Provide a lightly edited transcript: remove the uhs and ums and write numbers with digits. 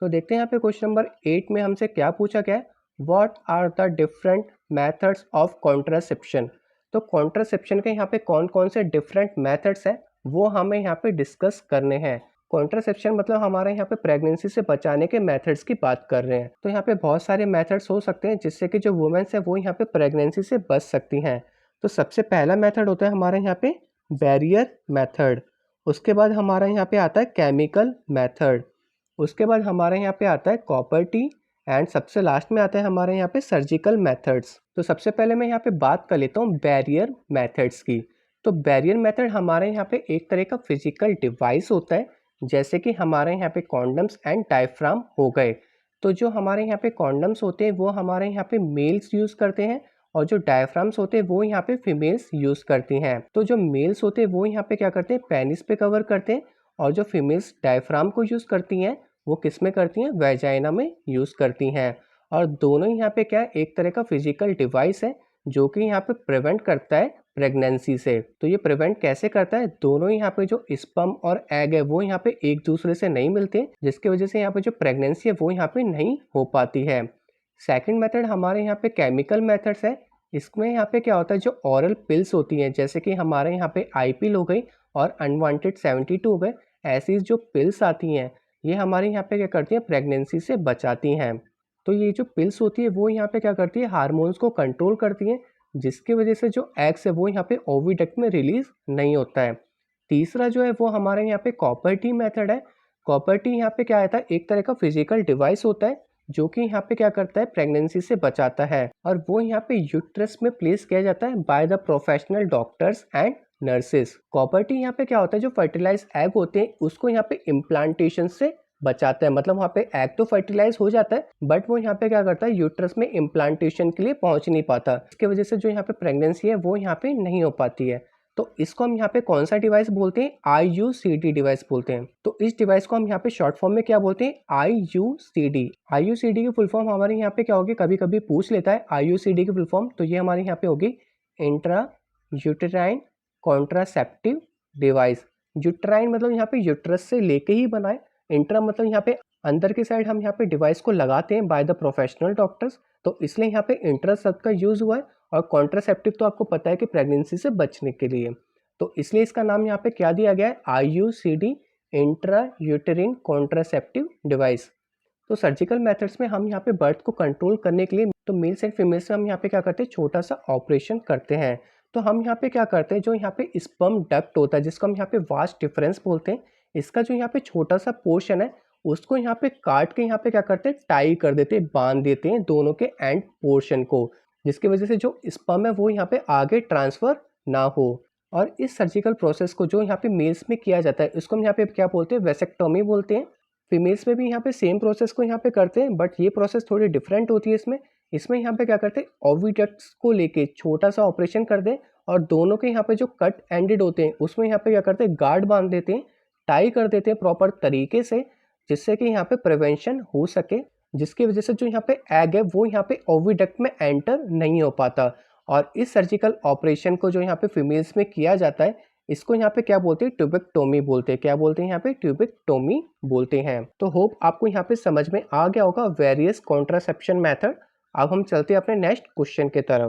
तो देखते हैं यहाँ पे क्वेश्चन नंबर 8 में हमसे क्या पूछा गया है, what are the different methods of contraception. तो कॉन्ट्रासेप्शन के यहाँ पे कौन कौन से डिफरेंट मेथड्स हैं वो हमें यहाँ पे डिस्कस करने हैं। कॉन्ट्रासेप्शन मतलब हमारे यहाँ पे प्रेगनेंसी से बचाने के मेथड्स की बात कर रहे हैं। तो यहाँ पे बहुत सारे मेथड्स हो सकते हैं जिससे कि जो वुमेन्स है वो यहाँ पे प्रेगनेंसी से बच सकती हैं। तो सबसे पहला मेथड होता है हमारे यहाँ पे बैरियर मेथड। उसके बाद हमारा यहाँ पे आता है केमिकल मेथड। उसके बाद हमारे यहाँ पे आता है कॉपर टी एंड सबसे लास्ट में आता है हमारे यहाँ पे सर्जिकल मेथड्स। तो सबसे पहले मैं यहाँ पे बात कर लेता हूँ बैरियर मेथड्स की। तो बैरियर मेथड हमारे यहाँ पे एक तरह का फिजिकल डिवाइस होता है, जैसे कि हमारे यहाँ पे कॉन्डम्स एंड डायफ्राम हो गए। तो जो हमारे यहाँ पे कॉन्डम्स होते हैं वो हमारे यहाँ पे मेल्स यूज़ करते हैं और जो डायफ्राम्स होते हैं वो यहाँ पे फीमेल्स यूज़ करती हैं। तो जो मेल्स होते हैं वो यहाँ पे क्या करते हैं, पेनिस पे कवर करते हैं, और जो फीमेल्स डायफ्राम को यूज़ करती हैं वो किस में करती हैं, वेजाइना में यूज़ करती हैं। और दोनों यहाँ पे क्या है, एक तरह का फिजिकल डिवाइस है जो कि यहाँ पे प्रिवेंट करता है प्रेगनेंसी से। तो ये प्रिवेंट कैसे करता है, दोनों यहाँ पे जो स्पर्म और एग है वो यहाँ पे एक दूसरे से नहीं मिलते, जिसकी वजह से यहाँ पे जो प्रेगनेंसी है वो यहाँ पे नहीं हो पाती है। सेकंड मेथड हमारे यहाँ पे केमिकल मेथड्स है। इसमें यहाँ पे क्या होता है, जो ऑरल पिल्स होती हैं, जैसे कि हमारे यहाँ पे आई पिल हो गई और अनवांटेड 72 हो गए, ऐसी जो पिल्स आती हैं ये हमारे यहाँ पे क्या करती हैं, प्रेगनेंसी से बचाती हैं। तो ये जो पिल्स होती है वो यहाँ पे क्या करती है, हार्मोन्स को कंट्रोल करती हैं, जिसकी वजह से जो एग्स है वो यहाँ पे ओविडक्ट में रिलीज नहीं होता है। तीसरा जो है वो हमारे यहाँ पे कॉपर टी मेथड है। कॉपर टी यहाँ पे क्या आता है, एक तरह का फिजिकल डिवाइस होता है जो कि यहाँ पे क्या करता है, प्रेगनेंसी से बचाता है, और वो यहाँ पे यूट्रस में प्लेस किया जाता है by the professional doctors and nurses. Copper T यहाँ पे क्या होता है, जो फर्टिलाइज एग होते हैं उसको यहाँ पे इम्प्लांटेशन से बचाता है। मतलब वहाँ पे एग तो फर्टिलाइज हो जाता है बट वो यहाँ पे क्या करता है, यूट्रस में इम्प्लांटेशन के लिए पहुंच नहीं पाता। इसकी वजह से जो यहाँ पे प्रेगनेंसी है वो यहाँ पे नहीं हो पाती है। तो इसको हम यहाँ पे कौन सा डिवाइस बोलते हैं, IUCD डिवाइस बोलते हैं। तो इस डिवाइस को हम यहाँ पे शॉर्ट फॉर्म में क्या बोलते हैं, IUCD। IUCD की फुल फॉर्म हमारे यहाँ पे क्या होगी, कभी कभी पूछ लेता है IUCD की फुल फॉर्म। तो ये हमारे यहाँ पे होगी intra uterine contraceptive device. Uterine मतलब यहाँ पे यूट्रस से लेके ही बना है, इंट्रा मतलब यहाँ पे अंदर की साइड हम यहाँ पे डिवाइस को लगाते हैं बाय द प्रोफेशनल डॉक्टर्स, तो इसलिए यहाँ पे इंट्रा शब्द का यूज हुआ है। और कॉन्ट्रासेप्टिव तो आपको पता है कि प्रेगनेंसी से बचने के लिए, तो इसलिए इसका नाम यहाँ पे क्या दिया गया है, IUCD, इंट्रा यूटेरिन कॉन्ट्रासेप्टिव डिवाइस। तो सर्जिकल मेथड्स में हम यहाँ पे बर्थ को कंट्रोल करने के लिए तो मेल्स एंड फीमेल्स में हम यहाँ पे क्या करते हैं, छोटा सा ऑपरेशन करते हैं। तो हम यहाँ पे क्या करते हैं, जो यहाँ पे स्पर्म डक्ट होता है जिसको हम यहाँ पे वास्ट डिफरेंस बोलते हैं, इसका जो यहाँ पे छोटा सा पोर्शन है उसको यहाँ पे काट के यहाँ पे क्या करते हैं, टाई कर देते हैं, बांध देते हैं दोनों के एंड पोर्शन को, जिसकी वजह से जो स्पर्म है वो यहाँ पे आगे ट्रांसफर ना हो। और इस सर्जिकल प्रोसेस को जो यहाँ पे मेल्स में किया जाता है उसको हम यहाँ पे क्या बोलते हैं, वेसेक्टोमी बोलते हैं। फीमेल्स में भी यहाँ पे सेम प्रोसेस को यहाँ पे करते हैं बट ये प्रोसेस थोड़ी डिफरेंट होती है इसमें। इसमें यहाँ पे क्या करते हैं, ओविडक्ट्स को लेके छोटा सा ऑपरेशन कर दें और दोनों के यहाँ पे जो कट एंडेड होते हैं उसमें यहाँ पे क्या करते हैं, गार्ड बांध देते हैं, टाई कर देते हैं प्रॉपर तरीके से, जिससे कि यहाँ पे प्रिवेंशन हो सके, जिसकी वजह से जो यहाँ पे एग है वो यहाँ पे ओविडक्ट में एंटर नहीं हो पाता। और इस सर्जिकल ऑपरेशन को जो यहाँ पे फीमेल्स में किया जाता है इसको यहाँ पे क्या बोलते हैं, ट्यूबेक्टोमी बोलते हैं। क्या बोलते हैं यहाँ पे, ट्यूबेक्टोमी बोलते हैं। तो होप आपको यहाँ पे समझ में आ गया होगा वेरियस कॉन्ट्रासेप्शन मेथड। अब हम चलते हैं अपने नेक्स्ट क्वेश्चन की तरफ।